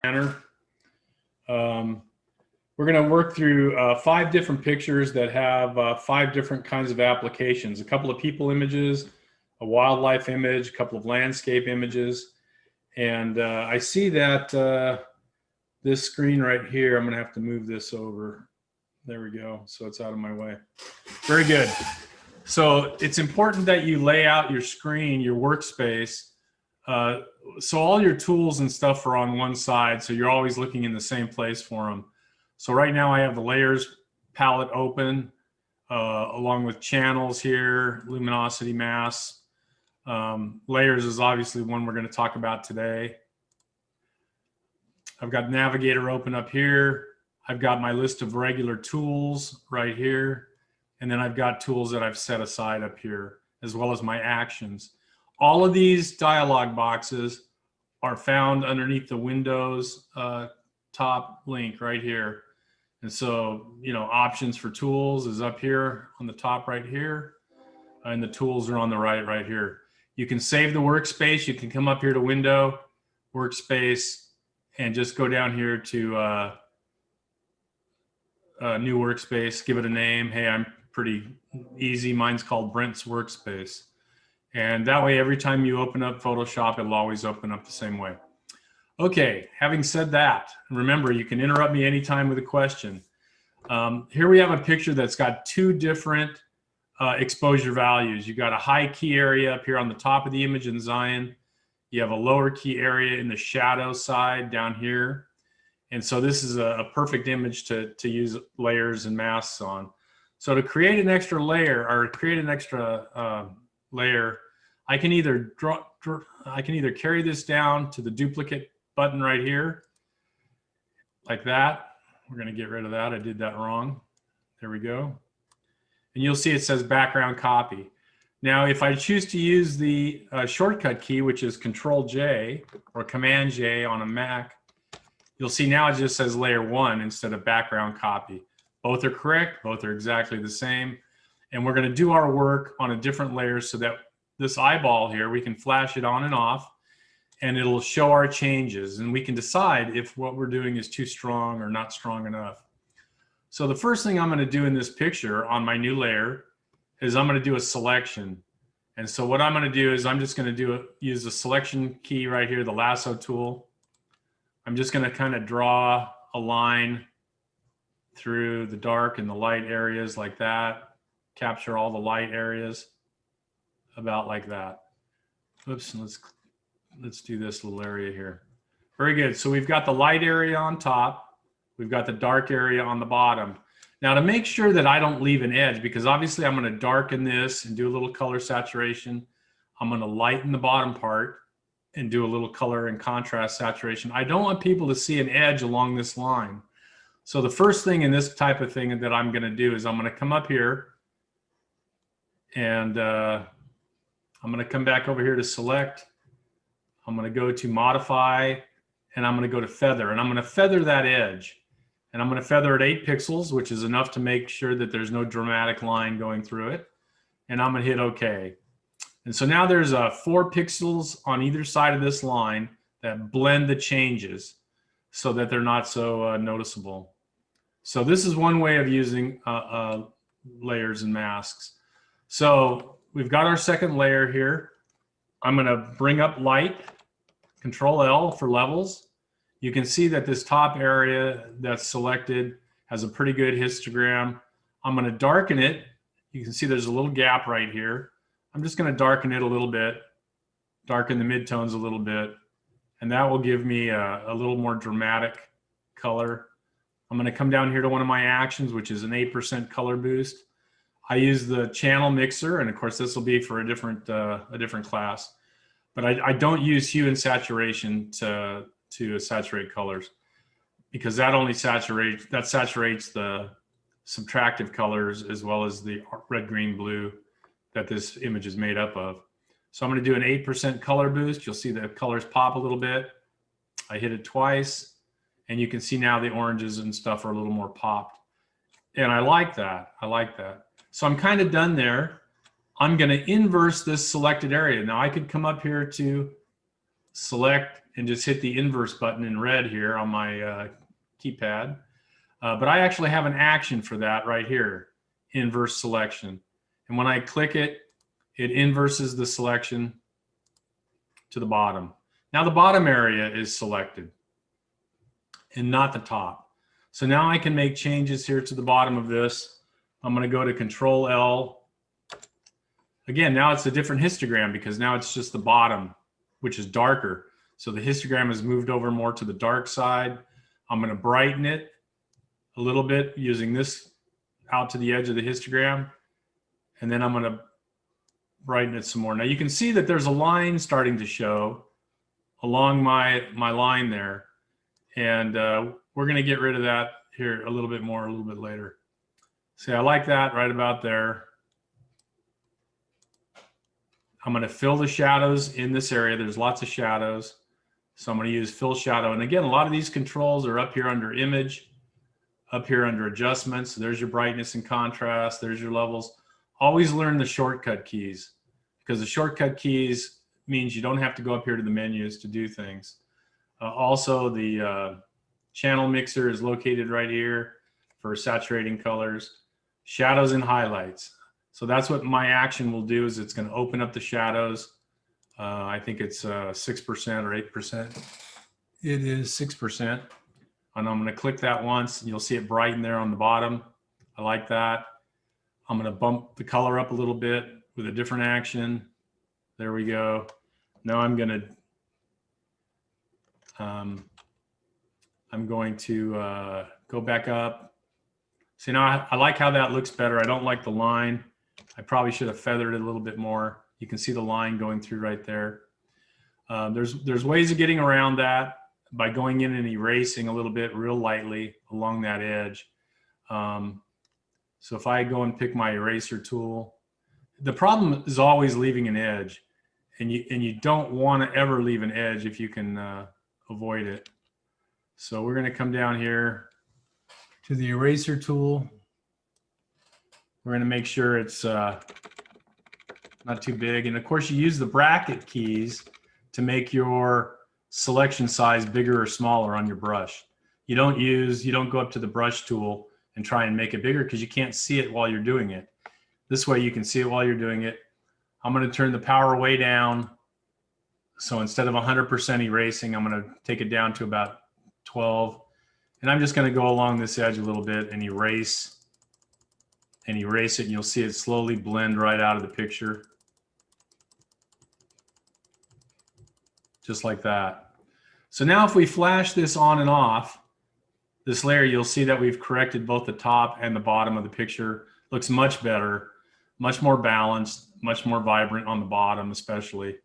manner. We're going to work through 5 different pictures that have 5 different kinds of applications. A couple of people images, a wildlife image, a couple of landscape images. And I see that this screen right here, I'm going to have to move this over. There we go. So it's out of my way. Very good. So it's important that you lay out your screen, your workspace, so all your tools and stuff are on one side, so you're always looking in the same place for them. So right now I have the layers palette open, along with channels here, luminosity, mass. Layers is obviously one we're going to talk about today. I've got Navigator open up here. I've got my list of regular tools right here. And then I've got tools that I've set aside up here, as well as my actions. All of these dialog boxes are found underneath the Windows top link right here. And so, options for tools is up here on the top right here. And the tools are on the right here. You can save the workspace. You can come up here to Window, Workspace, and just go down here to New Workspace, give it a name. Hey, I'm pretty easy. Mine's called Brent's Workspace. And that way, every time you open up Photoshop, it'll always open up the same way. Okay, having said that, remember, you can interrupt me anytime with a question. Here we have a picture that's got 2 different exposure values. You've got a high key area up here on the top of the image in Zion. You have a lower key area in the shadow side down here. And so this is a perfect image to use layers and masks on. So to create an extra layer or create an extra layer, I can either carry this down to the duplicate button right here, like that. We're going to get rid of that. I did that wrong. There we go. And you'll see it says background copy. Now, if I choose to use the shortcut key, which is Control J or Command J on a Mac, you'll see now it just says layer 1 instead of background copy. Both are correct. Both are exactly the same. And we're going to do our work on a different layer so that this eyeball here, we can flash it on and off, and it'll show our changes. And we can decide if what we're doing is too strong or not strong enough. So the first thing I'm going to do in this picture on my new layer is I'm going to do a selection. And so what I'm going to do is I'm just going to use the selection key right here, the lasso tool. I'm just going to kind of draw a line through the dark and the light areas like that. Capture all the light areas about like that. Oops, let's do this little area here. Very good. So we've got the light area on top. We've got the dark area on the bottom. Now to make sure that I don't leave an edge, because obviously I'm going to darken this and do a little color saturation. I'm going to lighten the bottom part and do a little color and contrast saturation. I don't want people to see an edge along this line. So the first thing in this type of thing that I'm going to do is I'm going to come up here and I'm going to come back over here to select. I'm going to go to modify and I'm going to go to feather, and I'm going to feather that edge, and I'm going to feather it 8 pixels, which is enough to make sure that there's no dramatic line going through it. And I'm going to hit OK. And so now there's 4 pixels on either side of this line that blend the changes so that they're not so noticeable. So this is one way of using layers and masks. So we've got our second layer here. I'm going to bring up light, Control L for levels. You can see that this top area that's selected has a pretty good histogram. I'm going to darken it. You can see there's a little gap right here. I'm just going to darken it a little bit, darken the midtones a little bit, and that will give me a little more dramatic color. I'm going to come down here to one of my actions, which is an 8% color boost. I use the channel mixer, and of course this will be for a different class. But I don't use hue and saturation to saturate colors, because that only saturates the subtractive colors as well as the red, green, blue that this image is made up of. So I'm going to do an 8% color boost. You'll see the colors pop a little bit. I hit it twice, and you can see now the oranges and stuff are a little more popped. And I like that. I like that. So I'm kind of done there. I'm going to inverse this selected area. Now I could come up here to select and just hit the inverse button in red here on my keypad. But I actually have an action for that right here, inverse selection. And when I click it, it inverses the selection to the bottom. Now the bottom area is selected and not the top. So now I can make changes here to the bottom of this. I'm going to go to Control L. Again, now it's a different histogram because now it's just the bottom, which is darker. So the histogram has moved over more to the dark side. I'm going to brighten it a little bit using this out to the edge of the histogram. And then I'm going to brighten it some more. Now you can see that there's a line starting to show along my line there. And we're going to get rid of that here a little bit more a little bit later. See, I like that right about there. I'm going to fill the shadows in this area. There's lots of shadows. So I'm going to use fill shadow. And again, a lot of these controls are up here under image, up here under adjustments. So there's your brightness and contrast. There's your levels. Always learn the shortcut keys because the shortcut keys means you don't have to go up here to the menus to do things. Also, the channel mixer is located right here for saturating colors, shadows and highlights. So that's what my action will do is it's going to open up the shadows. I think it's 6% or 8%. It is 6%. And I'm going to click that once. And you'll see it brighten there on the bottom. I like that. I'm going to bump the color up a little bit with a different action. There we go. Now I'm going to go back up. See, now I like how that looks better. I don't like the line. I probably should have feathered it a little bit more. You can see the line going through right there. There's ways of getting around that by going in and erasing a little bit real lightly along that edge. So if I go and pick my eraser tool, the problem is always leaving an edge, and you don't want to ever leave an edge if you can avoid it. So we're going to come down here to the eraser tool. We're going to make sure it's not too big. And of course, you use the bracket keys to make your selection size bigger or smaller on your brush. You don't go up to the brush tool and try and make it bigger because you can't see it while you're doing it. This way you can see it while you're doing it. I'm going to turn the power way down. So instead of 100% erasing, I'm going to take it down to about 12. And I'm just going to go along this edge a little bit and erase it. And you'll see it slowly blend right out of the picture. Just like that. So now if we flash this on and off, this layer, you'll see that we've corrected both the top and the bottom of the picture. Looks much better, much more balanced, much more vibrant on the bottom especially.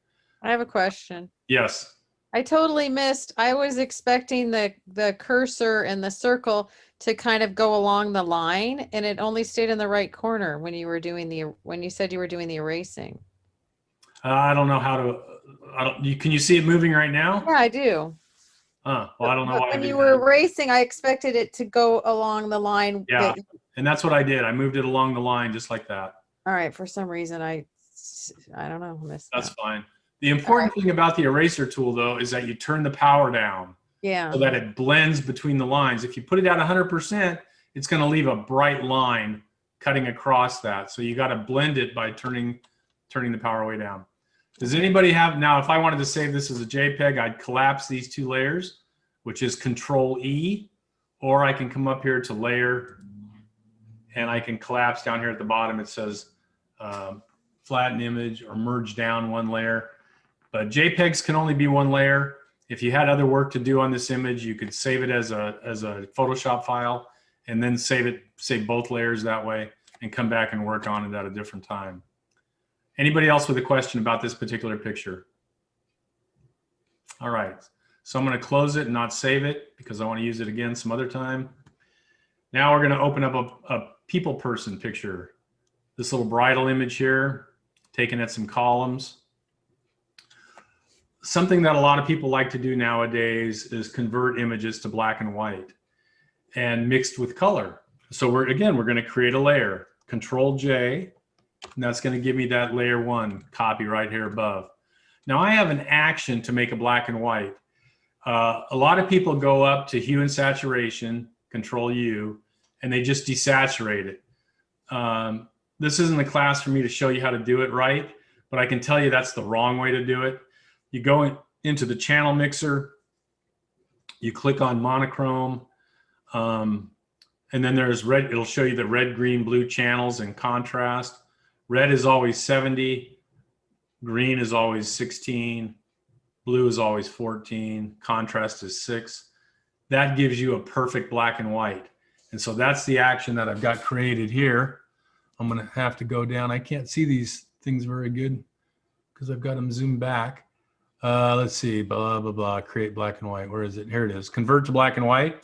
I have a question. Yes. I totally missed. I was expecting the cursor and the circle to kind of go along the line, and it only stayed in the right corner when you were doing when you said you were doing the erasing. I don't know how to. Can you see it moving right now? Yeah, I do. Well, I don't know why. When you were erasing, I expected it to go along the line. Yeah, and that's what I did. I moved it along the line just like that. All right. For some reason, I don't know. Missed That's that. fine. The important thing about the eraser tool, though, is that you turn the power down. Yeah. So that it blends between the lines. If you put it at 100%, it's going to leave a bright line cutting across that. So you got to blend it by turning the power way down. Does anybody have, now if I wanted to save this as a JPEG, I'd collapse these two layers, which is Control E, or I can come up here to Layer, and I can collapse down here at the bottom. It says Flatten Image or Merge Down one layer. But JPEGs can only be one layer. If you had other work to do on this image, you could save it as a Photoshop file and then save both layers that way and come back and work on it at a different time. Anybody else with a question about this particular picture? All right, so I'm going to close it and not save it because I want to use it again some other time. Now we're going to open up a people person picture. This little bridal image here, taken at some columns. Something that a lot of people like to do nowadays is convert images to black and white and mixed with color. So we're going to create a layer, Control J, and that's going to give me that layer 1 copy right here above. Now I have an action to make a black and white. A lot of people go up to hue and saturation, Control U, and they just desaturate it. This isn't a class for me to show you how to do it right, but I can tell you that's the wrong way to do it. You go into the channel mixer, you click on monochrome, and then there's red. It'll show you the red, green, blue channels in contrast. Red is always 70, green is always 16, blue is always 14, contrast is 6. That gives you a perfect black and white. And so that's the action that I've got created here. I'm going to have to go down. I can't see these things very good because I've got them zoomed back. Let's see, blah, blah, blah, create black and white. Where is it? Here it is. Convert to black and white.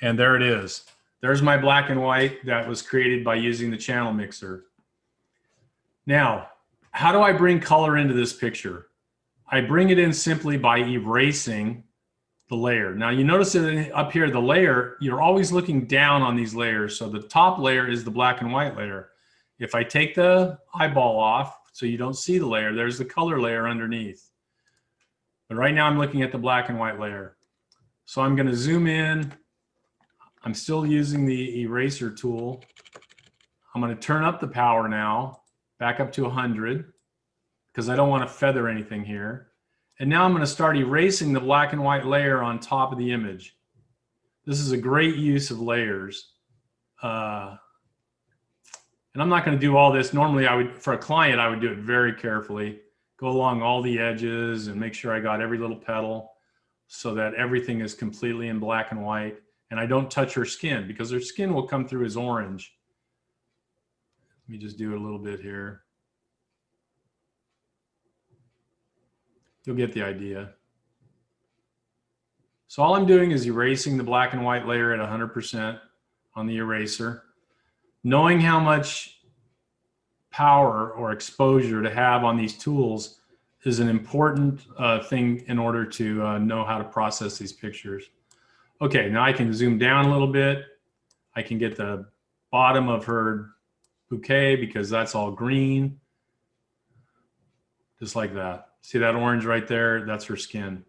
And there it is. There's my black and white that was created by using the channel mixer. Now, how do I bring color into this picture? I bring it in simply by erasing the layer. Now you notice that up here, the layer, you're always looking down on these layers. So the top layer is the black and white layer. If I take the eyeball off so you don't see the layer, there's the color layer underneath. But right now I'm looking at the black and white layer. So I'm going to zoom in. I'm still using the eraser tool. I'm going to turn up the power now, back up to 100, because I don't want to feather anything here. And now I'm going to start erasing the black and white layer on top of the image. This is a great use of layers. And I'm not going to do all this. Normally, for a client, I would do it very carefully. Go along all the edges and make sure I got every little petal so that everything is completely in black and white. And I don't touch her skin because her skin will come through as orange. Let me just do it a little bit here. You'll get the idea. So all I'm doing is erasing the black and white layer at 100% on the eraser. Knowing how much power or exposure to have on these tools is an important thing in order to know how to process these pictures. Okay, now I can zoom down a little bit. I can get the bottom of her bouquet because that's all green. Just like that. See that orange right there? That's her skin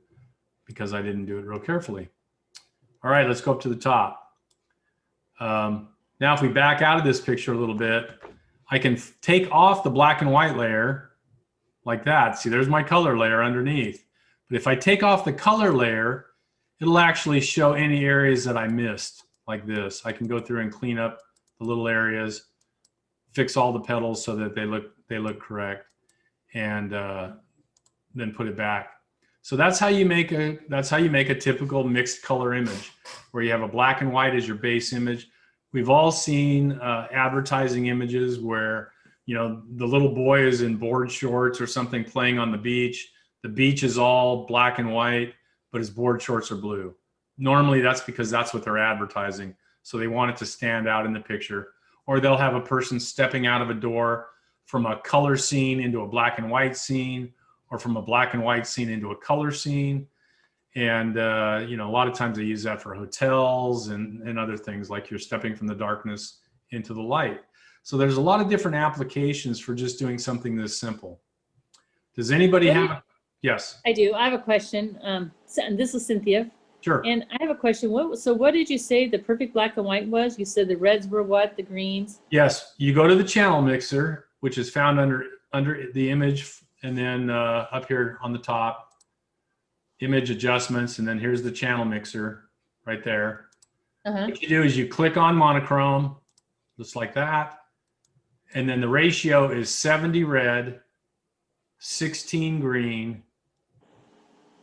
because I didn't do it real carefully. All right, let's go up to the top. Now, if we back out of this picture a little bit, I can take off the black and white layer like that. See, there's my color layer underneath. But if I take off the color layer, it'll actually show any areas that I missed like this. I can go through and clean up the little areas, fix all the petals so that they look correct, and then put it back. So that's how you make a typical mixed color image where you have a black and white as your base image. We've all seen advertising images where, you know, the little boy is in board shorts or something playing on the beach. The beach is all black and white, but his board shorts are blue. Normally that's because that's what they're advertising. So they want it to stand out in the picture. Or they'll have a person stepping out of a door from a color scene into a black and white scene, or from a black and white scene into a color scene. And, you know, a lot of times they use that for hotels and other things, like you're stepping from the darkness into the light. So there's a lot of different applications for just doing something this simple. Does anybody have? Yes. I do. I have a question. And this is Cynthia. Sure. And I have a question. So what did you say the perfect black and white was? You said the reds were what? The greens? Yes. You go to the channel mixer, which is found under the image, and then up here on the top, image adjustments, and then here's the channel mixer right there. What you do is you click on monochrome, just like that, and then the ratio is 70 red, 16 green,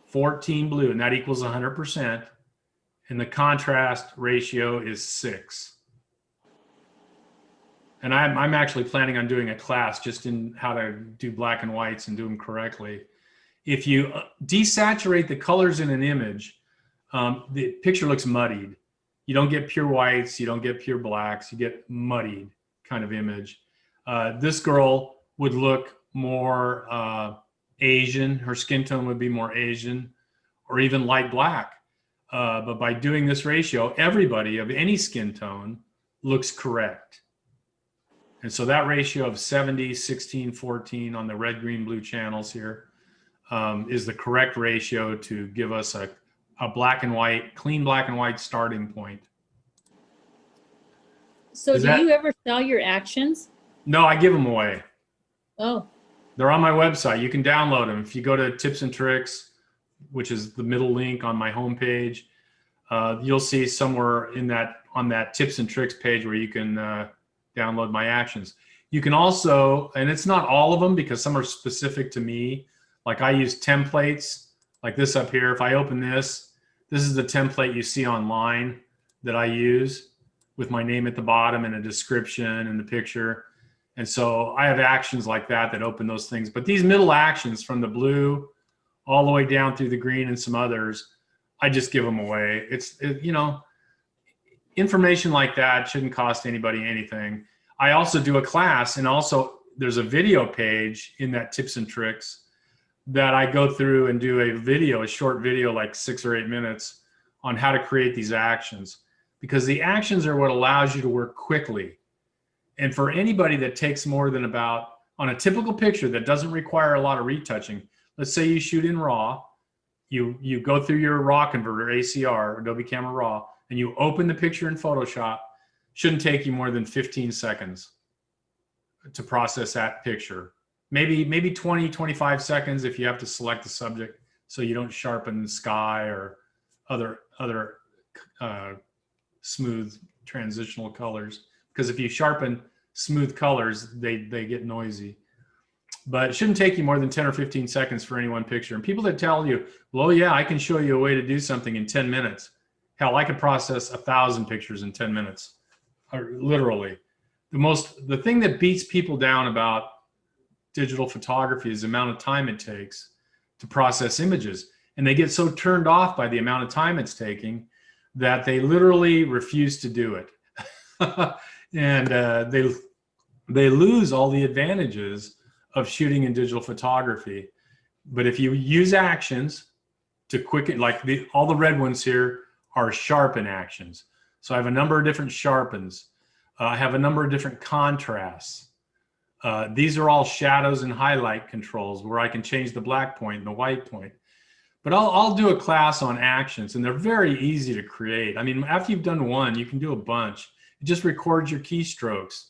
14 blue, and that equals 100%. And the contrast ratio is 6. And I'm actually planning on doing a class just in how to do black and whites and do them correctly. If you desaturate the colors in an image, the picture looks muddied. You don't get pure whites, you don't get pure blacks, you get muddied kind of image. This girl would look more Asian. Her skin tone would be more Asian, or even light black. But by doing this ratio, everybody of any skin tone looks correct. And so that ratio of 70, 16, 14 on the red, green, blue channels here is the correct ratio to give us a black and white, clean black and white starting point. So Is do that- you ever sell your actions? No, I give them away. Oh, They're on my website. You can download them. If you go to Tips and Tricks, which is the middle link on my homepage, you'll see somewhere in that, on that Tips and Tricks page, where you can download my actions. You can also, and it's not all of them because some are specific to me. Like I use templates like this up here. If I open this, this is the template you see online that I use with my name at the bottom and a description and the picture. And so I have actions like that that open those things. But these middle actions from the blue all the way down through the green and some others, I just give them away. You know, information like that shouldn't cost anybody anything. I also do a class, and also there's a video page in that Tips and Tricks that I go through and do a video, a short video, like 6 or 8 minutes, on how to create these actions, because the actions are what allows you to work quickly. And for anybody that takes more than about, on a typical picture that doesn't require a lot of retouching, let's say you shoot in RAW, you go through your RAW converter, ACR, Adobe Camera Raw, and you open the picture in Photoshop, shouldn't take you more than 15 seconds to process that picture. Maybe 20, 25 seconds if you have to select the subject so you don't sharpen the sky or other smooth transitional colors. Because if you sharpen smooth colors, they get noisy. But it shouldn't take you more than 10 or 15 seconds for any one picture. And people that tell you, well, yeah, I can show you a way to do something in 10 minutes. Hell, I could process 1,000 pictures in 10 minutes, or literally. The thing that beats people down about digital photography is the amount of time it takes to process images. And they get so turned off by the amount of time it's taking that they literally refuse to do it. And they lose all the advantages of shooting in digital photography. But if you use actions to quicken, like all the red ones here are sharpen actions. So I have a number of different sharpens. I have a number of different contrasts. These are all shadows and highlight controls where I can change the black point and the white point. But I'll do a class on actions, and they're very easy to create. I mean, after you've done one, you can do a bunch. It just records your keystrokes,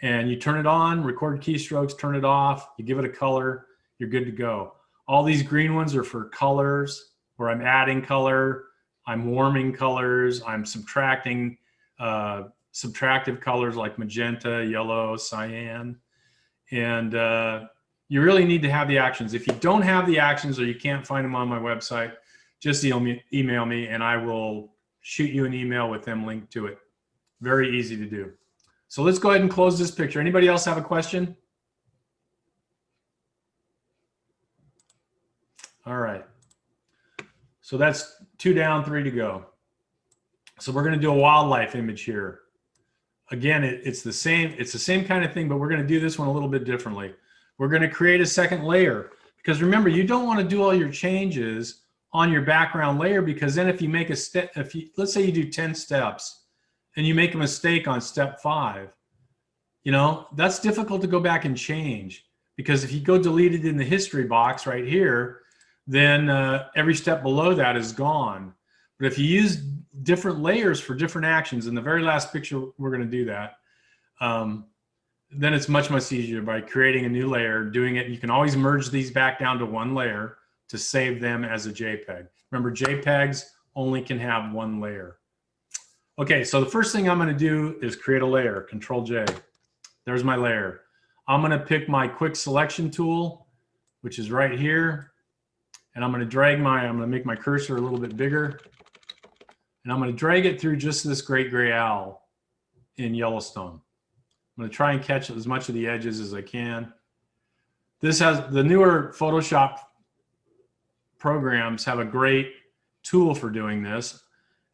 and you turn it on, record keystrokes, turn it off, you give it a color, you're good to go. All these green ones are for colors, where I'm adding color, I'm warming colors, I'm subtracting subtractive colors like magenta, yellow, cyan. And you really need to have the actions. If you don't have the actions or you can't find them on my website, just email me and I will shoot you an email with them linked to it. Very easy to do. So let's go ahead and close this picture. Anybody else have a question? All right. So that's 2 down, 3 to go. So we're going to do a wildlife image here. Again, it's the same kind of thing, but we're going to do this one a little bit differently. We're going to create a second layer, because remember, you don't want to do all your changes on your background layer, because then if you make a step, let's say you do 10 steps and you make a mistake on step 5, you know, that's difficult to go back and change, because if you go delete it in the history box right here, then every step below that is gone. But if you use different layers for different actions, in the very last picture, we're going to do that. Then it's much, much easier by creating a new layer, doing it. You can always merge these back down to one layer to save them as a JPEG. Remember, JPEGs only can have one layer. Okay, so the first thing I'm going to do is create a layer, Control J. There's my layer. I'm going to pick my quick selection tool, which is right here. And I'm going to make my cursor a little bit bigger. And I'm going to drag it through just this great gray owl in Yellowstone. I'm going to try and catch as much of the edges as I can. This has, the newer Photoshop programs have a great tool for doing this.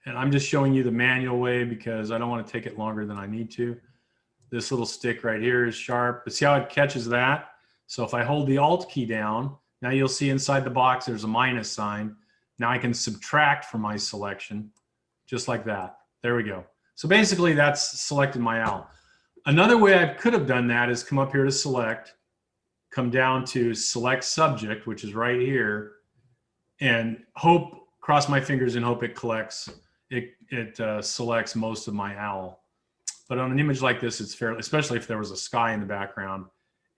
And I'm just showing you the manual way because I don't want to take it longer than I need to. This little stick right here is sharp, but see how it catches that? So if I hold the Alt key down, now you'll see inside the box there's a minus sign. Now I can subtract from my selection, just like that. There we go. So basically that's selected my owl. Another way I could have done that is come up here to select, come down to select subject, which is right here, and cross my fingers and hope it selects most of my owl. But on an image like this, it's fairly, especially if there was a sky in the background,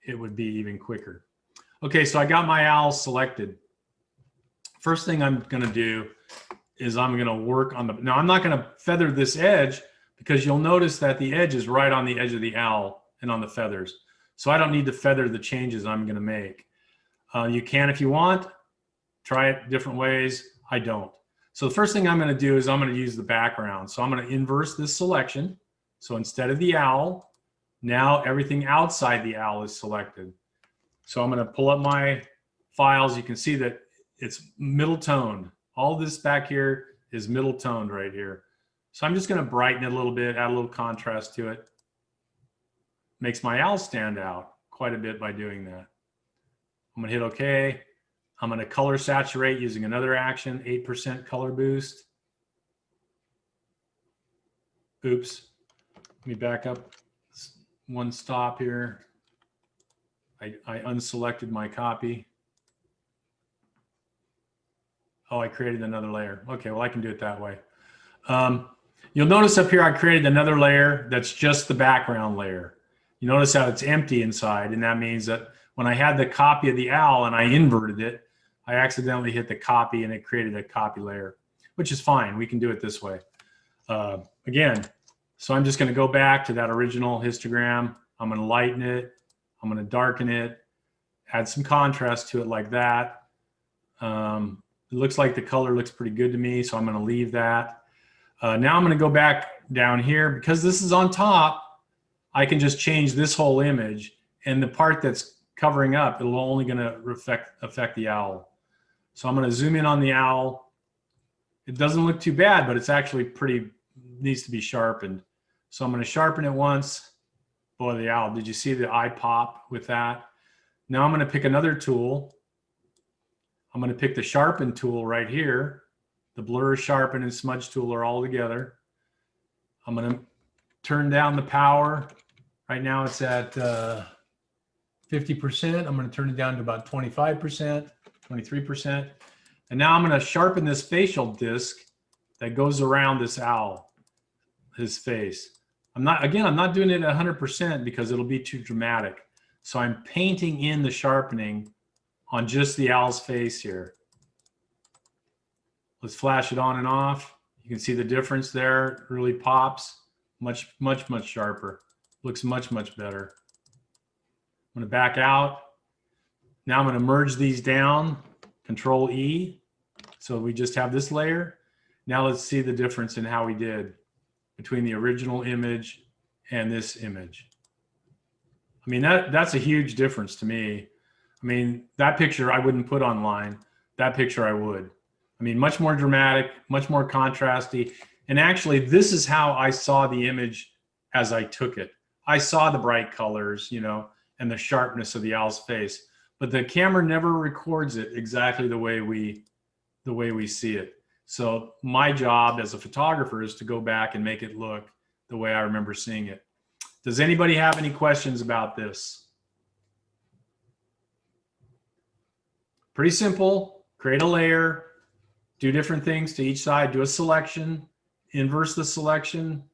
it would be even quicker. Okay, so I got my owl selected. First thing I'm gonna do is I'm gonna work on now I'm not gonna feather this edge because you'll notice that the edge is right on the edge of the owl and on the feathers. So I don't need to feather the changes I'm gonna make. You can if you want, try it different ways. I don't. So the first thing I'm gonna do is I'm gonna use the background. So I'm gonna inverse this selection. So instead of the owl, now everything outside the owl is selected. So I'm gonna pull up my files. You can see that it's middle toned. All this back here is middle toned right here. So I'm just gonna brighten it a little bit, add a little contrast to it. Makes my owl stand out quite a bit by doing that. I'm gonna hit okay. I'm gonna color saturate using another action, 8% color boost. Oops, let me back up one stop here. I unselected my copy. Oh, I created another layer. Okay, well, I can do it that way. You'll notice up here, I created another layer that's just the background layer. You notice how it's empty inside, and that means that when I had the copy of the owl and I inverted it, I accidentally hit the copy and it created a copy layer, which is fine. We can do it this way. Again, so I'm just gonna go back to that original histogram. I'm gonna lighten it. I'm gonna darken it, add some contrast to it like that. It looks like the color looks pretty good to me, so I'm gonna leave that. Now I'm gonna go back down here. Because this is on top, I can just change this whole image, and the part that's covering up, it'll only gonna affect the owl. So I'm gonna zoom in on the owl. It doesn't look too bad, but it's actually needs to be sharpened. So I'm gonna sharpen it once. Boy, the owl, did you see the eye pop with that? Now I'm gonna pick another tool. I'm gonna pick the sharpen tool right here. The blur, sharpen, and smudge tool are all together. I'm gonna turn down the power. Right now it's at 50%. I'm gonna turn it down to about 25%, 23%. And now I'm gonna sharpen this facial disc that goes around this owl, his face. I'm not doing it at 100% because it'll be too dramatic. So I'm painting in the sharpening on just the owl's face here. Let's flash it on and off. You can see the difference there. It really pops. Much, much, much sharper. Looks much, much better. I'm gonna back out. Now I'm gonna merge these down, Control E. So we just have this layer. Now let's see the difference in how we did between the original image and this image. I mean, that's a huge difference to me. I mean, that picture I wouldn't put online. That picture I would. I mean, much more dramatic, much more contrasty. And actually, this is how I saw the image as I took it. I saw the bright colors, you know, and the sharpness of the owl's face, but the camera never records it exactly the way we see it. So my job as a photographer is to go back and make it look the way I remember seeing it. Does anybody have any questions about this? Pretty simple. Create a layer, do different things to each side, do a selection, inverse the selection.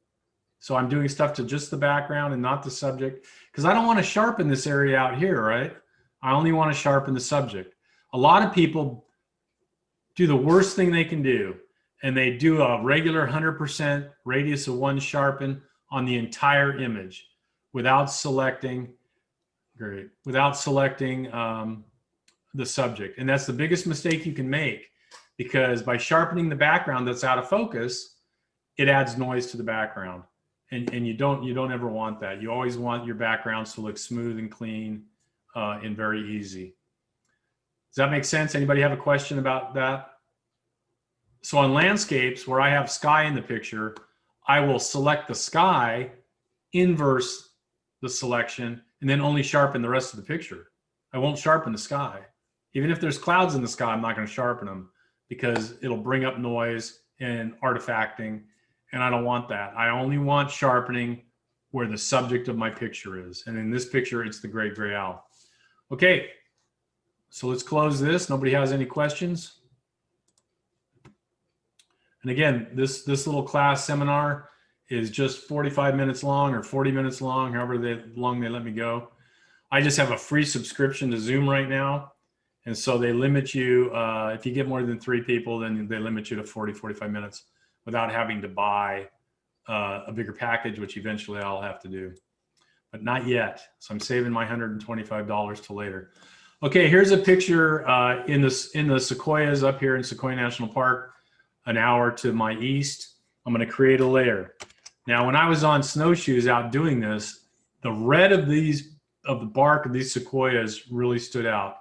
So I'm doing stuff to just the background and not the subject, because I don't want to sharpen this area out here, right? I only want to sharpen the subject. A lot of people do the worst thing they can do, and they do a regular 100% radius of 1 sharpen on the entire image without selecting, the subject. And that's the biggest mistake you can make, because by sharpening the background that's out of focus, it adds noise to the background. And you don't ever want that. You always want your backgrounds to look smooth and clean and very easy. Does that make sense? Anybody have a question about that? So on landscapes where I have sky in the picture, I will select the sky, inverse the selection, and then only sharpen the rest of the picture. I won't sharpen the sky. Even if there's clouds in the sky, I'm not going to sharpen them because it'll bring up noise and artifacting, and I don't want that. I only want sharpening where the subject of my picture is. And in this picture, it's the great gray owl. Okay, so let's close this. Nobody has any questions? And again, this little class seminar is just 45 minutes long or 40 minutes long, however long they let me go. I just have a free subscription to Zoom right now. And so they limit you, if you get more than 3 people, then they limit you to 40, 45 minutes without having to buy a bigger package, which eventually I'll have to do, but not yet. So I'm saving my $125 till later. Okay, here's a picture in the sequoias up here in Sequoia National Park, an hour to my east. I'm going to create a layer. Now, when I was on snowshoes out doing this, the red of the bark of these sequoias really stood out.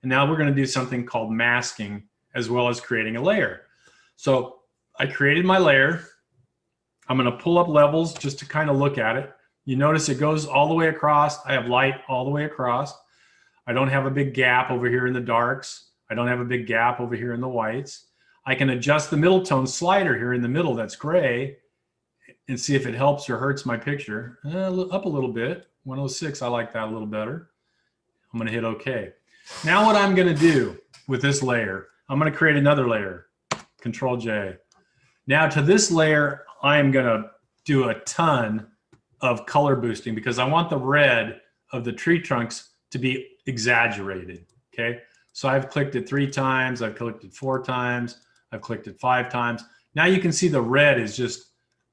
And now we're going to do something called masking as well as creating a layer. So I created my layer. I'm going to pull up levels just to kind of look at it. You notice it goes all the way across. I have light all the way across. I don't have a big gap over here in the darks. I don't have a big gap over here in the whites. I can adjust the middle tone slider here in the middle that's gray and see if it helps or hurts my picture. Up a little bit. 106, I like that a little better. I'm going to hit OK. Now what I'm going to do with this layer, I'm going to create another layer. Control J. Now to this layer, I am going to do a ton of color boosting because I want the red of the tree trunks to be exaggerated. Okay. So I've clicked it 3 times. I've clicked it 4 times. I've clicked it 5 times. Now you can see the red is just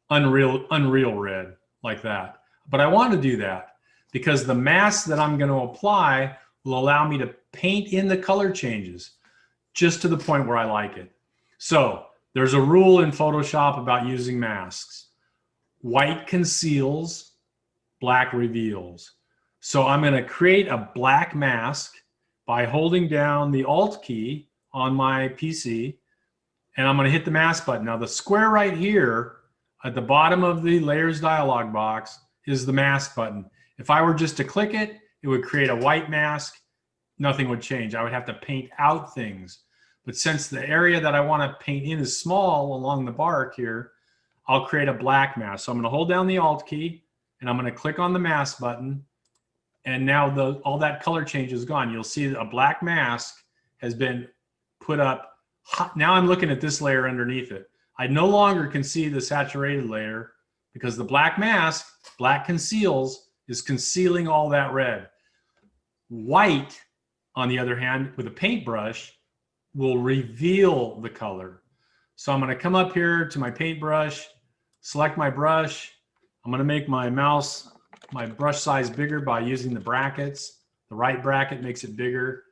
unreal red like that. But I want to do that because the mask that I'm going to apply will allow me to paint in the color changes just to the point where I like it. So there's a rule in Photoshop about using masks. White conceals, black reveals. So I'm going to create a black mask by holding down the Alt key on my PC, and I'm going to hit the mask button. Now the square right here at the bottom of the layers dialog box is the mask button. If I were just to click it, it would create a white mask. Nothing would change. I would have to paint out things. But since the area that I want to paint in is small along the bark here, I'll create a black mask. So I'm going to hold down the Alt key and I'm going to click on the mask button. And now all that color change is gone. You'll see that a black mask has been put up. Now I'm looking at this layer underneath it. I no longer can see the saturated layer because the black mask, black conceals, is concealing all that red. White, on the other hand, with a paintbrush, will reveal the color. So I'm going to come up here to my paintbrush, select my brush. I'm going to make my brush size bigger by using the brackets. The right bracket makes it bigger.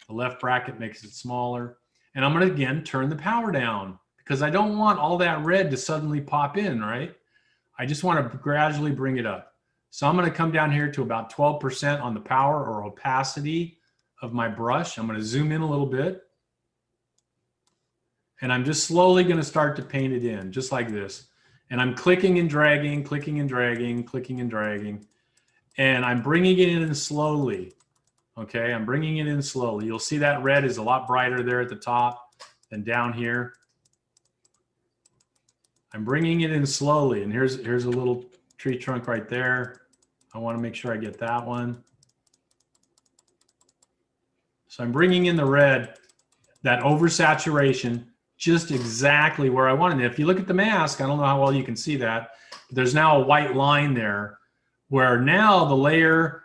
The left bracket makes it smaller. And I'm going to, again, turn the power down because I don't want all that red to suddenly pop in, right? I just want to gradually bring it up. So I'm going to come down here to about 12% on the power or opacity of my brush. I'm going to zoom in a little bit. And I'm just slowly going to start to paint it in, just like this. And I'm clicking and dragging, clicking and dragging, clicking and dragging. And I'm bringing it in slowly. Okay, I'm bringing it in slowly. You'll see that red is a lot brighter there at the top than down here. I'm bringing it in slowly. And here's a little tree trunk right there. I want to make sure I get that one. So I'm bringing in the red, that oversaturation, just exactly where I wanted it. If you look at the mask, I don't know how well you can see that, but there's now a white line there where now the layer,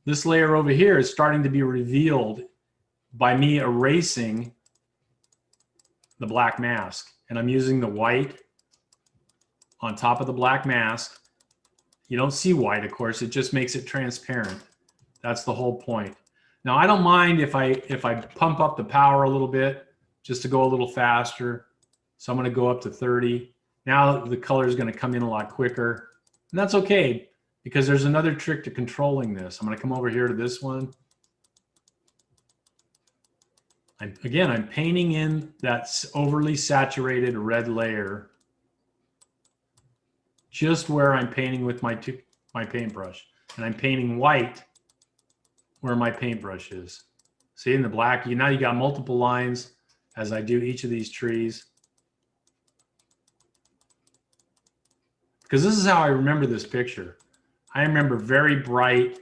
this layer over here is starting to be revealed by me erasing the black mask. And I'm using the white on top of the black mask. You don't see white, of course, it just makes it transparent. That's the whole point. Now, I don't mind if I pump up the power a little bit just to go a little faster. So I'm going to go up to 30. Now the color is going to come in a lot quicker. And that's okay because there's another trick to controlling this. I'm going to come over here to this one. Again, I'm painting in that overly saturated red layer just where I'm painting with my paintbrush. And I'm painting white where my paintbrush is. See, in the black, now you got multiple lines as I do each of these trees. Because this is how I remember this picture. I remember very bright,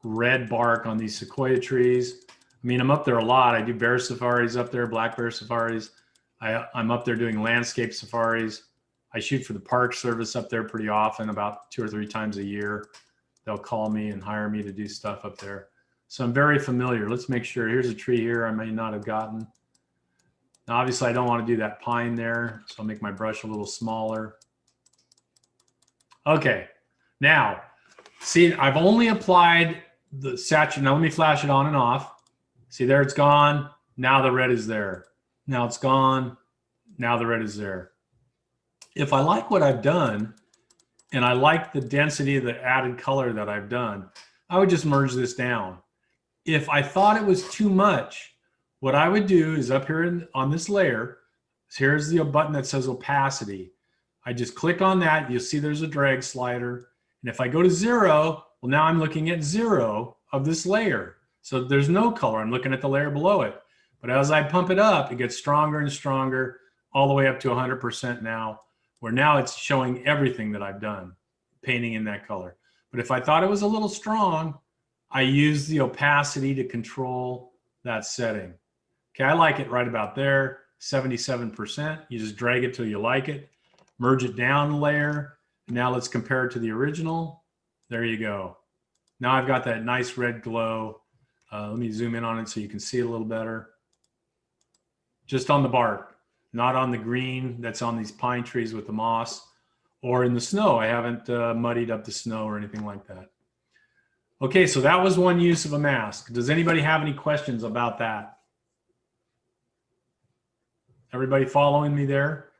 red bark on these sequoia trees. I mean, I'm up there a lot. I do bear safaris up there, black bear safaris. I'm up there doing landscape safaris. I shoot for the Park Service up there pretty often, about 2 or 3 times a year. They'll call me and hire me to do stuff up there. So I'm very familiar. Let's make sure. Here's a tree here I may not have gotten. Now, obviously, I don't want to do that pine there, so I'll make my brush a little smaller. Okay, now, see, I've only applied the saturation. Now, let me flash it on and off. See, there it's gone. Now the red is there. Now it's gone. Now the red is there. If I like what I've done, and I like the density of the added color that I've done, I would just merge this down. If I thought it was too much, what I would do is up here on this layer, here's the button that says opacity. I just click on that. You'll see there's a drag slider. And if I go to 0, well, now I'm looking at 0 of this layer. So there's no color. I'm looking at the layer below it. But as I pump it up, it gets stronger and stronger all the way up to 100% now, where now it's showing everything that I've done, painting in that color. But if I thought it was a little strong, I use the opacity to control that setting. Okay, I like it right about there, 77%. You just drag it till you like it, merge it down a layer. Now let's compare it to the original. There you go. Now I've got that nice red glow. Let me zoom in on it so you can see it a little better. Just on the bark, not on the green that's on these pine trees with the moss, or in the snow. I haven't muddied up the snow or anything like that. Okay, so that was one use of a mask. Does anybody have any questions about that? Everybody following me there?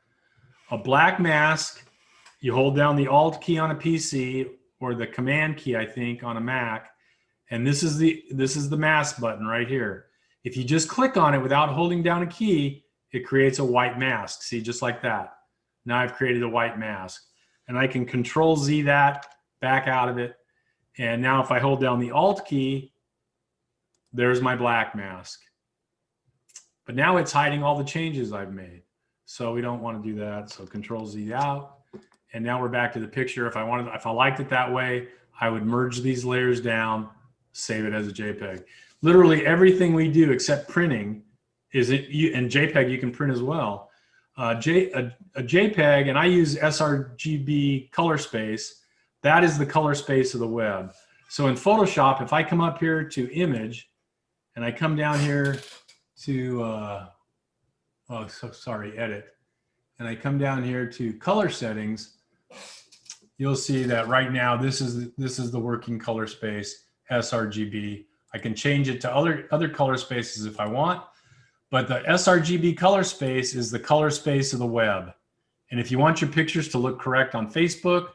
A black mask, you hold down the Alt key on a PC or the Command key, I think, on a Mac, and this is the mask button right here. If you just click on it without holding down a key, it creates a white mask. See, just like that. Now I've created a white mask, and I can Control Z that, back out of it. And now if I hold down the Alt key, there's my black mask. But now it's hiding all the changes I've made. So we don't want to do that. So Control Z out. And now we're back to the picture. If I liked it that way, I would merge these layers down, save it as a JPEG. Literally everything we do except printing and JPEG you can print as well. A JPEG, and I use sRGB color space. That is the color space of the web. So in Photoshop, if I come up here to image, and I come down here to, edit, and I come down here to color settings, you'll see that right now this is the working color space, sRGB. I can change it to other color spaces if I want, but the sRGB color space is the color space of the web. And if you want your pictures to look correct on Facebook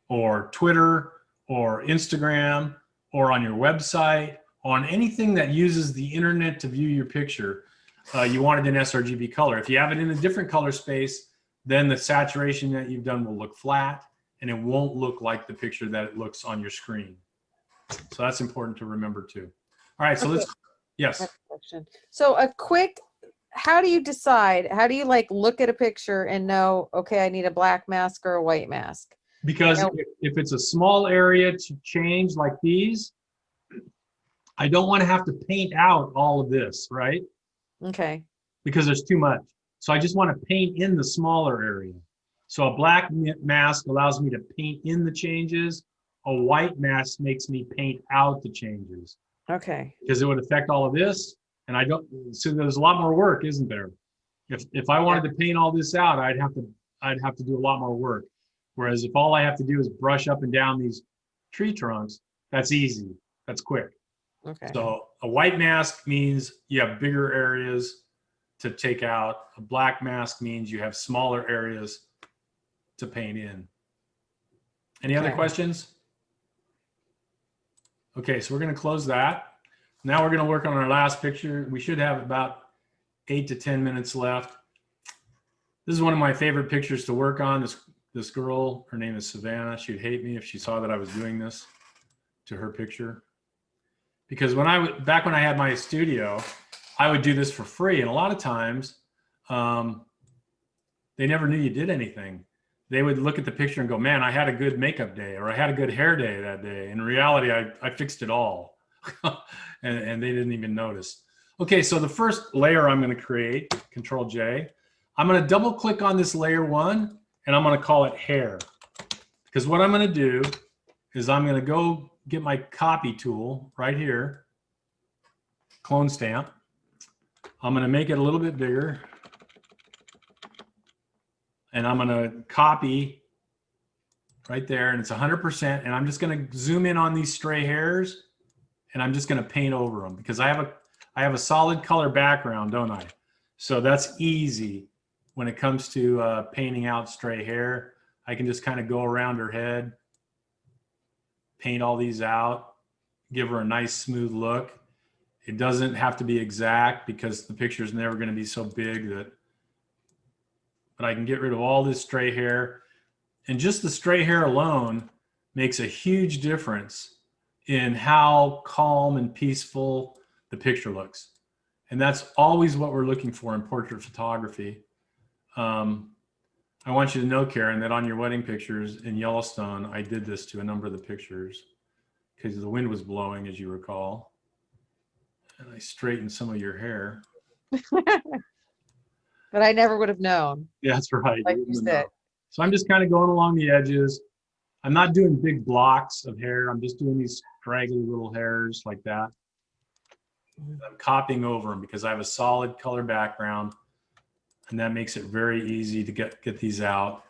or Twitter or Instagram or on your website, on anything that uses the internet to view your picture, you want it in sRGB color. If you have it in a different color space, then the saturation that you've done will look flat and it won't look like the picture that it looks on your screen. So that's important to remember too. All right, so Okay. yes. So how do you decide? How do you like look at a picture and know, okay, I need a black mask or a white mask? Because if it's a small area to change like these, I don't want to have to paint out all of this, right? Okay. Because there's too much. So I just want to paint in the smaller area. So a black mask allows me to paint in the changes. A white mask makes me paint out the changes. Okay. Because it would affect all of this. And I don't, so there's a lot more work, isn't there? If I wanted to paint all this out, I'd have to do a lot more work. Whereas if all I have to do is brush up and down these tree trunks, that's easy. That's quick. Okay. So a white mask means you have bigger areas to take out. A black mask means you have smaller areas to paint in. Any other Okay. questions? Okay, so we're going to close that. Now we're going to work on our last picture. We should have about 8 to 10 minutes left. This is one of my favorite pictures to work on. This girl, her name is Savannah. She'd hate me if she saw that I was doing this to her picture. Because back when I had my studio, I would do this for free. And a lot of times, they never knew you did anything. they would look at the picture and go, man, I had a good makeup day, or I had a good hair day that day. In reality, I fixed it all. and they didn't even notice. Okay, so the first layer I'm going to create, Control J, I'm going to double click on this layer 1, and I'm going to call it hair. Because what I'm going to do is I'm going to go get my copy tool right here, clone stamp. I'm going to make it a little bit bigger. And I'm going to copy right there, and it's 100%. And I'm just going to zoom in on these stray hairs, and I'm just going to paint over them because I have a solid color background, don't I? So that's easy when it comes to painting out stray hair. I can just kind of go around her head, paint all these out, give her a nice smooth look. It doesn't have to be exact because the picture is never going to be so big that, but I can get rid of all this stray hair. And just the stray hair alone makes a huge difference in how calm and peaceful the picture looks. And that's always what we're looking for in portrait photography. I want you to know, Karen, that on your wedding pictures in Yellowstone, I did this to a number of the pictures because the wind was blowing, as you recall. And I straightened some of your hair. But I never would have known. Yeah, that's right. Like you said. So I'm just kind of going along the edges. I'm not doing big blocks of hair. I'm just doing these straggly little hairs like that. I'm copying over them because I have a solid color background, and that makes it very easy to get these out.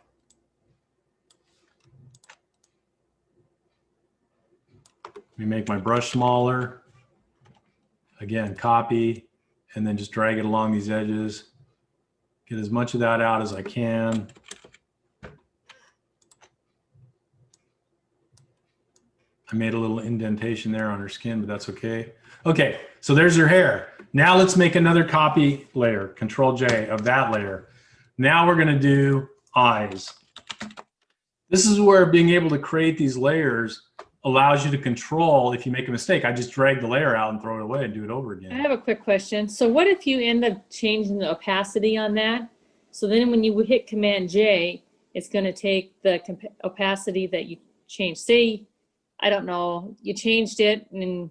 Let me make my brush smaller. Again, copy, and then just drag it along these edges. Get as much of that out as I can. I made a little indentation there on her skin, but that's okay. Okay, so there's her hair. Now let's make another copy layer, Control J of that layer. Now we're gonna do eyes. This is where being able to create these layers allows you to control if you make a mistake. I just drag the layer out and throw it away and do it over again. I have a quick question. So what if you end up changing the opacity on that? So then when you hit Command J, it's going to take the opacity that you changed. Say, I don't know, you changed it and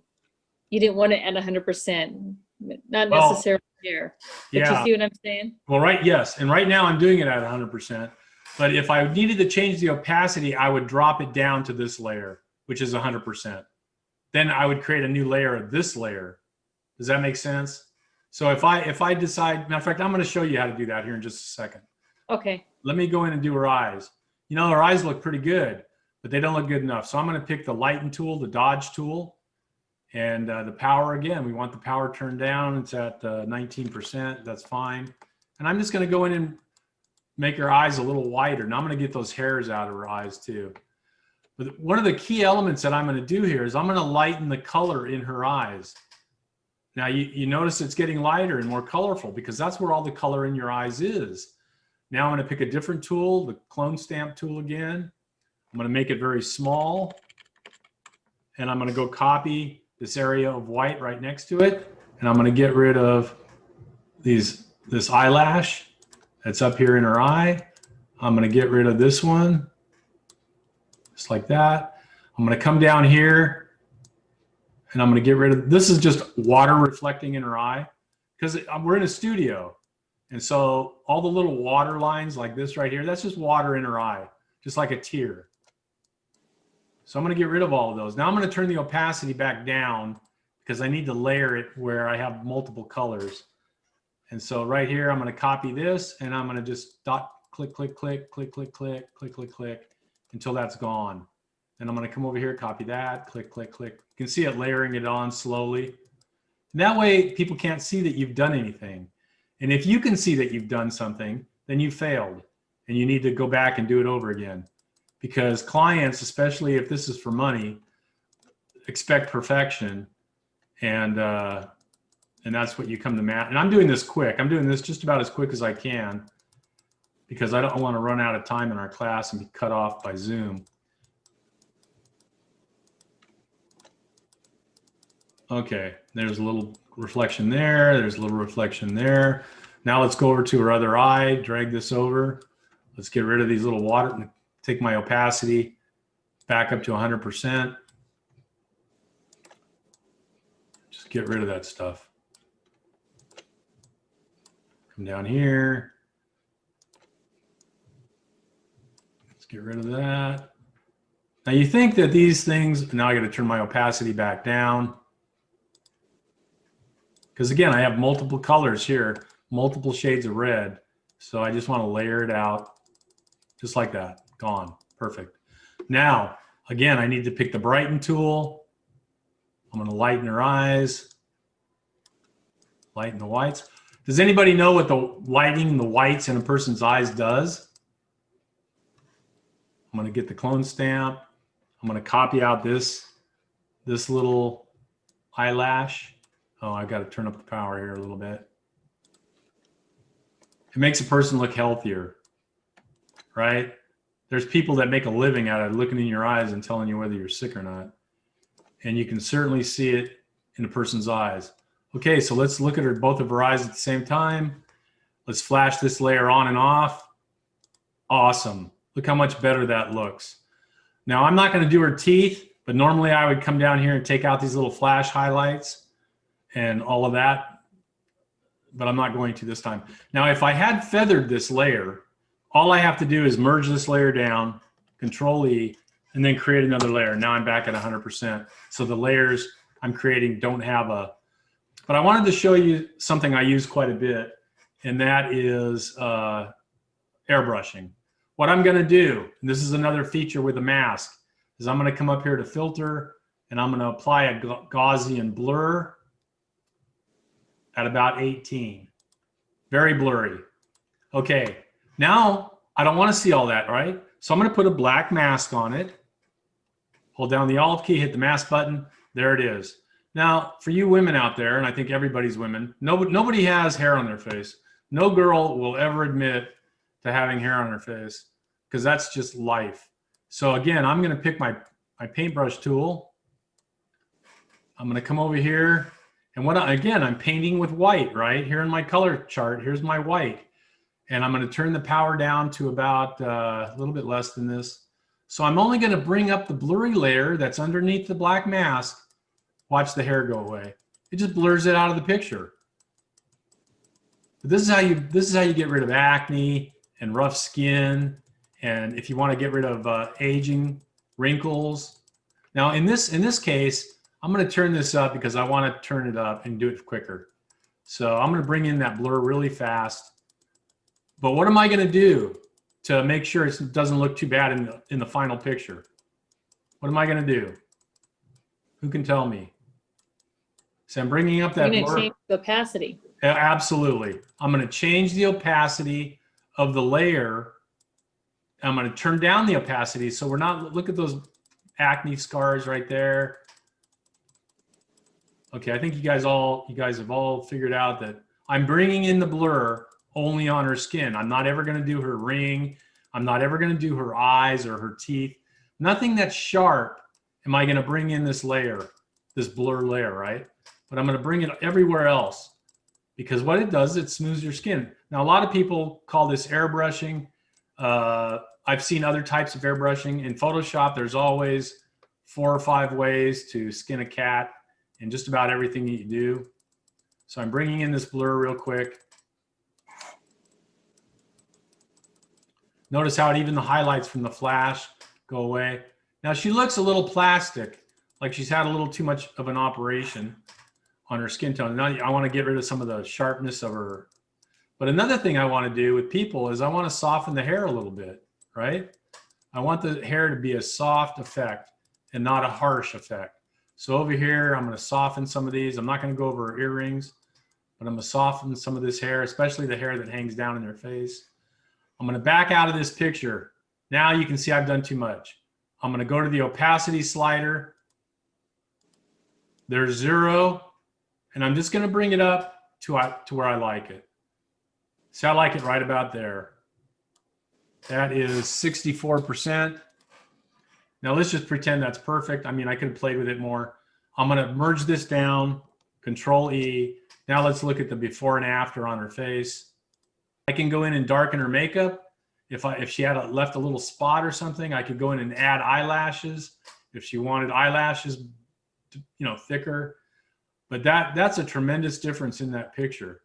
you didn't want it at 100%, not necessarily there. But Yeah. you see what I'm saying? Well, right, yes. And right now I'm doing it at 100%. But if I needed to change the opacity, I would drop it down to this layer, which is 100%. Then I would create a new layer of this layer. Does that make sense? So if I decide, matter of fact, I'm going to show you how to do that here in just a second. Okay. Let me go in and do her eyes. You know, her eyes look pretty good, but they don't look good enough. So I'm going to pick the lighten tool, the dodge tool, and the power again. We want the power turned down. It's at 19%. That's fine. And I'm just going to go in and make her eyes a little wider. Now I'm going to get those hairs out of her eyes too. But one of the key elements that I'm going to do here is I'm going to lighten the color in her eyes. Now you notice it's getting lighter and more colorful because that's where all the color in your eyes is. Now I'm going to pick a different tool, the clone stamp tool again. I'm going to make it very small. And I'm going to go copy this area of white right next to it. And I'm going to get rid of this eyelash that's up here in her eye. I'm going to get rid of this one. Just like that. I'm going to come down here and I'm going to get rid of, this is just water reflecting in her eye because we're in a studio. And so all the little water lines like this right here, that's just water in her eye, just like a tear. So I'm going to get rid of all of those. Now I'm going to turn the opacity back down because I need to layer it where I have multiple colors. And so right here, I'm going to copy this and I'm going to just click, click, click, click, click, click, click, click, click until that's gone. Then I'm going to come over here, copy that, click, click, click. You can see it layering it on slowly. And that way people can't see that you've done anything. And if you can see that you've done something, then you failed and you need to go back and do it over again. Because clients, especially if this is for money, expect perfection. And that's what you come to And I'm doing this quick. I'm doing this just about as quick as I can because I don't want to run out of time in our class and be cut off by Zoom. Okay, there's a little reflection there. There's a little reflection there. Now let's go over to her other eye, drag this over. Let's get rid of these little water, take my opacity back up to 100%. Just get rid of that stuff. Come down here. Let's get rid of that. Now you think that these things, now I got to turn my opacity back down. Because again, I have multiple colors here, multiple shades of red. So I just want to layer it out just like that. Gone. Perfect. Now, again, I need to pick the brighten tool. I'm going to lighten her eyes. Lighten the whites. Does anybody know what the lighting the whites in a person's eyes does? I'm going to get the clone stamp. I'm going to copy out this little eyelash. Oh, I've got to turn up the power here a little bit. It makes a person look healthier, right? There's people that make a living out of looking in your eyes and telling you whether you're sick or not. And you can certainly see it in a person's eyes. Okay, so let's look at both of her eyes at the same time. Let's flash this layer on and off. Awesome. Look how much better that looks. Now, I'm not going to do her teeth, but normally I would come down here and take out these little flash highlights and all of that, but I'm not going to this time. Now, if I had feathered this layer, all I have to do is merge this layer down, Control E, and then create another layer. Now I'm back at 100%. So the layers I'm creating don't have a, but I wanted to show you something I use quite a bit, and that is airbrushing. What I'm gonna do, and this is another feature with a mask, is I'm gonna come up here to filter, and I'm gonna apply a Gaussian blur at about 18. Very blurry. Okay, now I don't wanna see all that, right? So I'm gonna put a black mask on it. Hold down the Alt key, hit the mask button. There it is. Now, for you women out there, and I think everybody's women, nobody has hair on their face. No girl will ever admit to having hair on her face because that's just life. So again, I'm going to pick my paintbrush tool. I'm going to come over here. And again, I'm painting with white, right? Here in my color chart, here's my white. And I'm going to turn the power down to about a little bit less than this. So I'm only going to bring up the blurry layer that's underneath the black mask. Watch the hair go away. It just blurs it out of the picture. But this is how you get rid of acne and rough skin, and if you want to get rid of aging, wrinkles. Now in this case, I'm going to turn this up because I want to turn it up and do it quicker. So I'm going to bring in that blur really fast. But what am I going to do to make sure it doesn't look too bad in the final picture? What am I going to do? Who can tell me? So I'm bringing up that You're going to blur. change the opacity. Absolutely. I'm going to change the opacity of the layer. I'm going to turn down the opacity so we're not, look at those acne scars right there. Okay, I think you guys have all figured out that I'm bringing in the blur only on her skin. I'm not ever going to do her ring. I'm not ever going to do her eyes or her teeth. Nothing that's sharp am I going to bring in this layer, this blur layer, right? But I'm going to bring it everywhere else because what it does, it smooths your skin. Now, a lot of people call this airbrushing. I've seen other types of airbrushing. In Photoshop, there's always 4 or 5 ways to skin a cat in just about everything that you do. So I'm bringing in this blur real quick. Notice how even the highlights from the flash go away. Now she looks a little plastic, like she's had a little too much of an operation on her skin tone. Now I want to get rid of some of the sharpness of her. But another thing I want to do with people is I want to soften the hair a little bit, right? I want the hair to be a soft effect and not a harsh effect. So over here, I'm going to soften some of these. I'm not going to go over her earrings, but I'm going to soften some of this hair, especially the hair that hangs down in their face. I'm going to back out of this picture. Now you can see I've done too much. I'm going to go to the opacity slider. There's 0, and I'm just going to bring it up to where I like it. See, I like it right about there. That is 64%. Now let's just pretend that's perfect. I mean, I could have played with it more. I'm going to merge this down, Control E. Now let's look at the before and after on her face. I can go in and darken her makeup, If she had left a little spot or something, I could go in and add eyelashes if she wanted eyelashes, thicker. But that's a tremendous difference in that picture.